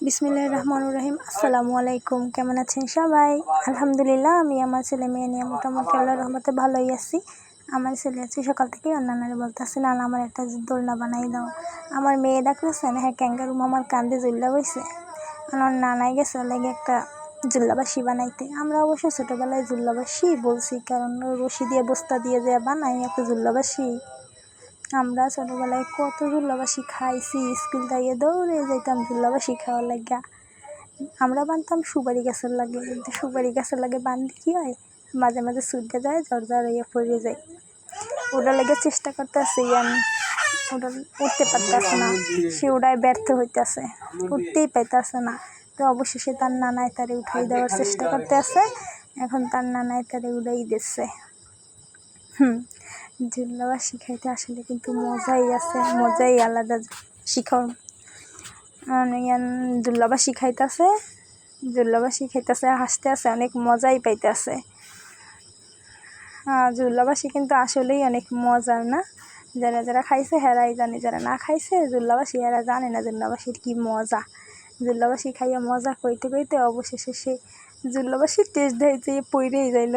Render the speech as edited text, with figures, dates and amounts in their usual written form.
বিসমিল্লাহির রহমানির রহিম। আসসালামু আলাইকুম। কেমন আছেন সবাই? আলহামদুলিল্লাহ, আমি আমার ছেলে মেয়ে নিয়ে মোটামুটি আল্লাহর রহমতে ভালোই আছি। আমার ছেলে আছে সকাল থেকে নানারে বলতেছে, নানা আমার একটা দোলনা বানাই দাও। আমার মেয়ে ডাকতেছে না, হ্যাঁ ক্যাঙ্গারু মামার কান্দে জুল্লা বইছে। আমার নানাই গেছে লাগে একটা জুল্লাবাসি বানাইতে। আমরা অবশ্য ছোটোবেলায় জুল্লাবাসি বলছি, কারণ রশি দিয়ে বস্তা দিয়ে যে বানাই একটা জুল্লাবাসি। আমরা ছোটোবেলায় কত জুল্লাবাসি খাইছি, স্কুল থেকে দৌড়ে যেতাম জুল্লাবাসি খাওয়ার লাগিয়া। আমরা বানতাম সুপারি গাছের লাগে, কিন্তু সুপারি গাছের লাগে বানলে কী হয়, মাঝে মাঝে ছুটে যায়, ঝরঝর হইয়া পড়ে যায়। ওটার লেগে চেষ্টা করতেছে, ওটা উঠতে পারতেছে না, সে ওটায় ব্যর্থ হইতেছে, উঠতেই পাইতেছে না। তো অবশেষে তার নানায় তারে উঠাই দেওয়ার চেষ্টা করতে আছে। এখন তার নানায় তারে উড়াই দিচ্ছে। জুল্লাবাসি খাইতে আসলে কিন্তু মজাই আছে, মজাই আলাদা। শিখাও জুল্লাবাসি খাইতেছে, হাসতে আছে, অনেক মজাই পাইতেছে। জুল্লাবাসি কিন্তু আসলেই অনেক মজার না? যারা যারা খাইছে হেরাই জানে, যারা না খাইছে জুল্লাবাসি এরা জানে না জুল্লাবাসির কি মজা। জুল্লাবাসি খাইয়া মজা কইতে কইতে অবশেষে সে জুল্লাবাসির টেস্ট দিতে পইরেই যাইল।